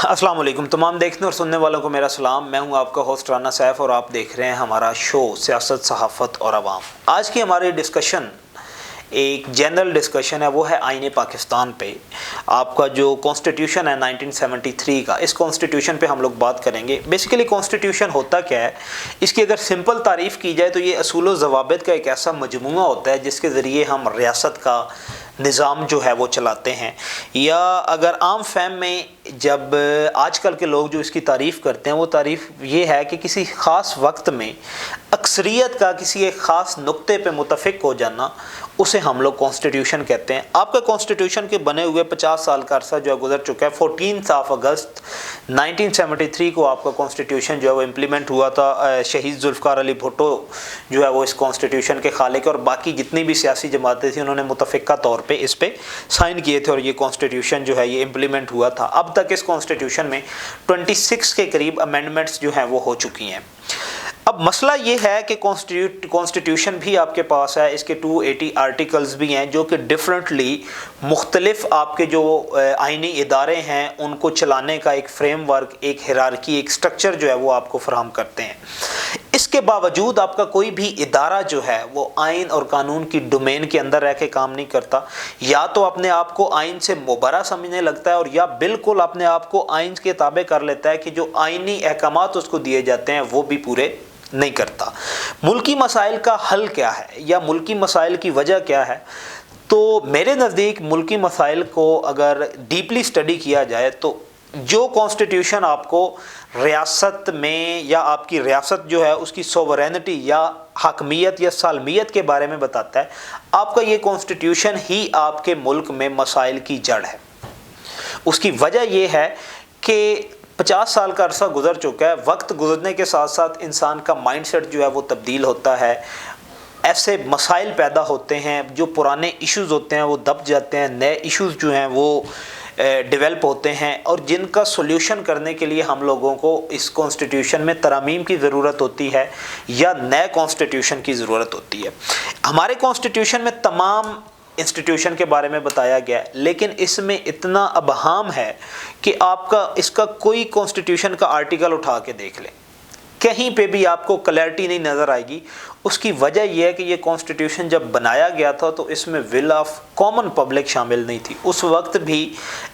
अस्सलाम वालेकुम तमाम देखने और सुनने वालों को मेरा सलाम। मैं हूं आपका होस्ट राना सैफ और आप देख रहे हैं हमारा शो सियासत, सहाफ़त और अवाम। आज की हमारी डिस्कशन एक जनरल डिस्कशन है, वो है आईने पाकिस्तान पे। आपका जो कॉन्स्टिट्यूशन है 1973 का, इस कॉन्स्टिट्यूशन पे हम लोग बात करेंगे। बेसिकली कॉन्स्टिट्यूशन होता क्या है, इसकी अगर सिंपल तारीफ़ की जाए तो ये असूल व ज़वाबित का एक ऐसा मजमूआ होता है जिसके ज़रिए हम रियासत का निज़ाम जो है वो चलाते हैं। या अगर आम फहम में जब आजकल के लोग जो इसकी तारीफ़ करते हैं, वो तारीफ़ ये है कि किसी ख़ास वक्त में अक्सरियत का किसी एक ख़ास नुक्ते पे मुतफ़िक हो जाना, उसे हम लोग कॉन्स्टिट्यूशन कहते हैं। आपका कॉन्स्टिट्यूशन के बने हुए 50 साल का अरसा जो है गुजर चुका है। 14 अगस्त 1973 को आपका कॉन्स्टिट्यूशन जो है वो इम्प्लीमेंट हुआ था। शहीद जुल्फ़िकार अली भुट्टो जो है वो इस कॉन्स्टिट्यूशन के खालिक, और बाकी जितनी भी सियासी जमातें थी उन्होंने मुतफ़िक़ा तौर पे इस पे साइन किए थे और ये कॉन्स्टिट्यूशन जो है ये इम्प्लीमेंट हुआ था। अब तक इस कॉन्स्टिट्यूशन में 26 के करीब अमेंडमेंट्स जो हैं वो हो चुकी हैं। अब मसला ये है कि कॉन्स्टिट्यूशन भी आपके पास है, इसके 280 आर्टिकल्स भी हैं जो कि डिफरेंटली मुख्तलिफ आपके जो आइनी इदारे हैं उनको चलाने का एक फ्रेमवर्क, एक हिरारकी, एक स्ट्रक्चर जो है वो आपको फराहम करते हैं। इसके बावजूद आपका कोई भी इदारा जो है वो आइन और कानून की डोमेन के अंदर रह के काम नहीं करता। या तो अपने आप को आइन से मुबर्रा समझने लगता है, और या बिल्कुल अपने आप को आइन के ताबे कर लेता है कि जो आइनी अहकामात उसको दिए जाते हैं वो भी पूरे नहीं करता। मुल्की मसाइल का हल क्या है या मुल्की मसाइल की वजह क्या है, तो मेरे नज़दीक मुल्की मसाइल को अगर डीपली स्टडी किया जाए तो जो कॉन्स्टिट्यूशन आपको रियासत में या आपकी रियासत जो है उसकी सोवरेनिटी या हकमियत या सालमियत के बारे में बताता है, आपका ये कॉन्स्टिट्यूशन ही आपके मुल्क में मसाइल की जड़ है। उसकी वजह यह है कि 50 साल का अरसा गुजर चुका है। वक्त गुजरने के साथ साथ इंसान का माइंडसेट जो है वो तब्दील होता है। ऐसे मसाइल पैदा होते हैं, जो पुराने इश्यूज़ होते हैं वो दब जाते हैं, नए इश्यूज़ जो हैं वो डेवलप होते हैं, और जिनका सोल्यूशन करने के लिए हम लोगों को इस कॉन्स्टिट्यूशन में तरमीम की ज़रूरत होती है या नए कॉन्स्टिट्यूशन की ज़रूरत होती है। हमारे कॉन्स्टिट्यूशन में तमाम इंस्टीट्यूशन के बारे में बताया गया है, लेकिन इसमें इतना अबहाम है कि आपका इसका कोई कॉन्स्टिट्यूशन का आर्टिकल उठा के देख लें, कहीं पे भी आपको क्लैरिटी नहीं नज़र आएगी। उसकी वजह यह है कि ये कॉन्स्टिट्यूशन जब बनाया गया था तो इसमें विल ऑफ कॉमन पब्लिक शामिल नहीं थी। उस वक्त भी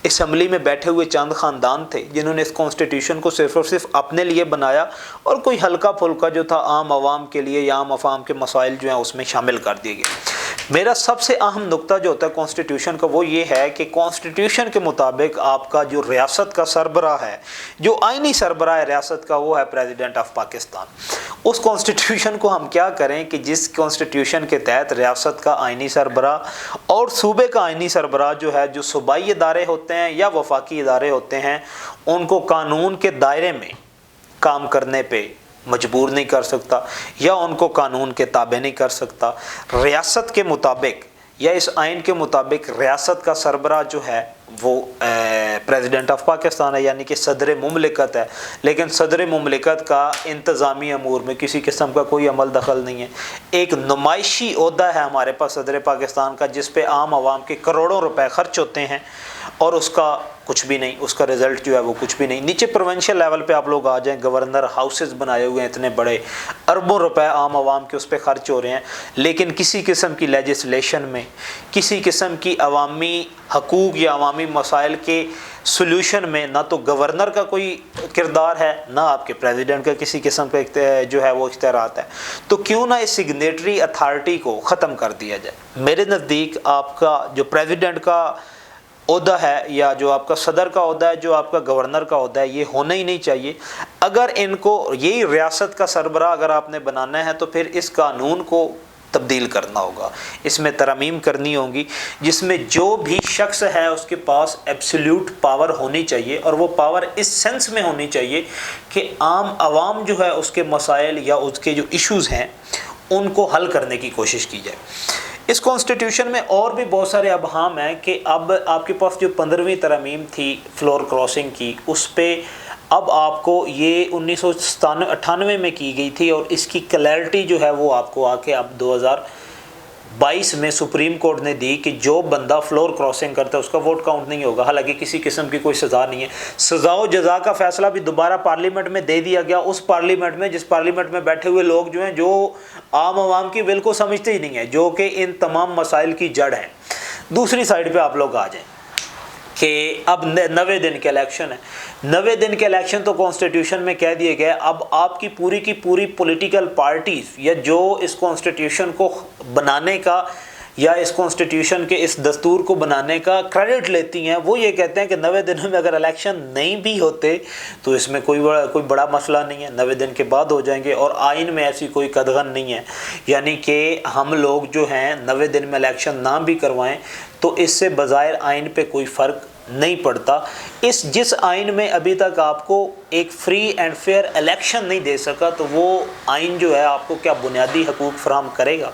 असम्बली में बैठे हुए चंद ख़ानदान थे जिन्होंने इस कॉन्स्टिट्यूशन को सिर्फ़ और सिर्फ अपने लिए बनाया, और कोई हल्का फुल्का जो था आम आवाम के लिए या आम अवाम के मसाइल जो हैं उसमें शामिल कर दिए गए। मेरा सबसे अहम नुक्ता जो होता है कॉन्स्टिट्यूशन का वो ये है कि कॉन्स्टिट्यूशन के मुताबिक आपका जो रियासत का सरबराह है, जो आइनी सरबराह है रियासत का, वो है प्रेसिडेंट ऑफ पाकिस्तान। उस कॉन्स्टिट्यूशन को हम क्या करें कि जिस कॉन्स्टिट्यूशन के तहत रियासत का आइनी सरबराह और सूबे का आइनी सरबराह जो है, जो सूबाई इदारे होते हैं या वफाकी इदारे होते हैं, उनको कानून के दायरे में काम करने पे मजबूर नहीं कर सकता या उनको कानून के ताबे नहीं कर सकता। रियासत के मुताबिक या इस आइन के मुताबिक रियासत का सरबराह जो है वो प्रेसिडेंट ऑफ पाकिस्तान है, यानी कि सदर मुमलिकत है। लेकिन सदर मुमलिकत का इंतज़ामी अमूर में किसी किस्म का कोई अमल दखल नहीं है। एक नुमाइशी ओहदा है हमारे पास सदर पाकिस्तान का, जिस पे आम आवाम के करोड़ों रुपए खर्च होते हैं और उसका कुछ भी नहीं, उसका रिज़ल्ट जो है वो कुछ भी नहीं। नीचे प्रोविंशियल लेवल पे आप लोग आ जाएं, गवर्नर हाउसेस बनाए हुए हैं इतने बड़े, अरबों रुपए आम आवाम के उस पर खर्च हो रहे हैं, लेकिन किसी किस्म की लेजिस्लेशन में, किसी किस्म की अवामी हकूक़ या अवामी मसाइल के सोल्यूशन में ना तो गवर्नर का कोई किरदार है, ना आपके प्रेसिडेंट का किसी किस्म का जो है वो इख्तियारात है। तो क्यों ना इस सिग्नेटरी अथॉरिटी को ख़त्म कर दिया जाए। मेरे नज़दीक आपका जो प्रेसिडेंट का ओहदा है या जो आपका सदर का ओहदा है, जो आपका गवर्नर का ओहदा है, ये होना ही नहीं चाहिए। अगर इनको यही रियासत का सरबराह अगर आपने बनाना है तो फिर इस कानून को तब्दील करना होगा, इसमें तरमीम करनी होगी, जिसमें जो भी शख्स है उसके पास एब्सोल्यूट पावर होनी चाहिए, और वो पावर इस सेंस में होनी चाहिए कि आम आवाम जो है उसके मसाइल या उसके जो इश्यूज़ हैं उनको हल करने की कोशिश की जाए। इस कॉन्स्टिट्यूशन में और भी बहुत सारे अबहाम हैं कि अब आपके पास जो 15वीं तरमीम थी फ्लोर क्रॉसिंग की, उस पर अब आपको ये 1998 में की गई थी, और इसकी क्लैरिटी जो है वो आपको आके अब 22 में सुप्रीम कोर्ट ने दी कि जो बंदा फ्लोर क्रॉसिंग करता है उसका वोट काउंट नहीं होगा। हालांकि किसी किस्म की कोई सज़ा नहीं है। सज़ा व जज़ा का फैसला भी दोबारा पार्लियामेंट में दे दिया गया, उस पार्लियामेंट में जिस पार्लियामेंट में बैठे हुए लोग जो हैं, जो आम आवाम की बिल को समझते ही नहीं है, जो कि इन तमाम मसाइल की जड़ है। दूसरी साइड पर आप लोग आ जाएँ कि अब 90 दिन के इलेक्शन है। 90 दिन के इलेक्शन तो कॉन्स्टिट्यूशन में कह दिए गए। अब आपकी पूरी की पूरी पॉलिटिकल पार्टीज या जो इस कॉन्स्टिट्यूशन को बनाने का या इस कॉन्स्टिट्यूशन के इस दस्तूर को बनाने का क्रेडिट लेती हैं, वो ये कहते हैं कि 90 दिनों में अगर इलेक्शन नहीं भी होते तो इसमें कोई बड़ा मसला नहीं है, 90 दिन के बाद हो जाएंगे। और आइन में ऐसी कोई कदगन नहीं है, यानी कि हम लोग जो हैं 90 दिन में इलेक्शन ना भी करवाएं तो इससे बज़ाहिर आइन पे कोई फ़र्क नहीं पड़ता। जिस आइन में अभी तक आपको एक फ्री एंड फेयर इलेक्शन नहीं दे सका, तो वो आइन जो है आपको क्या बुनियादी हकूक़ फराहम करेगा?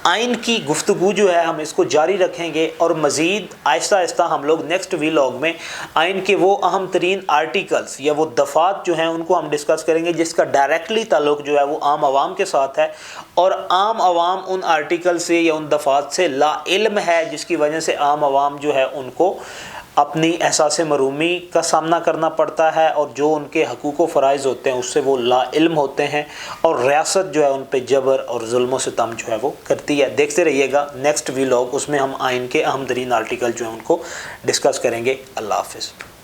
आइन की गुफ्तगू जो है हम इसको जारी रखेंगे और मज़ीद आहिस्ता आहिस्ता हम लोग नेक्स्ट व्लॉग में आइन के वो अहम तरीन आर्टिकल्स या वो दफ़ात जो हैं उनको हम डिस्कस करेंगे, जिसका डायरेक्टली ताल्लुक़ जो है वो आम आवाम के साथ है। और आम आवाम उन आर्टिकल से या उन दफ़ात से ला इल्म है, जिसकी वजह से आम आवाम जो है उनको अपनी एहसास मरूमी का सामना करना पड़ता है, और जो उनके हकूक़ व फ़राइज़ होते हैं उससे वो ला इल्म होते हैं, और रियासत जो है उन पे जबर और जुल्म सितम जो है वो करती है। देखते रहिएगा नेक्स्ट व्लॉग, उसमें हम आइन के अहम तरीन आर्टिकल जो हैं उनको डिस्कस करेंगे। अल्लाह हाफ़िज़।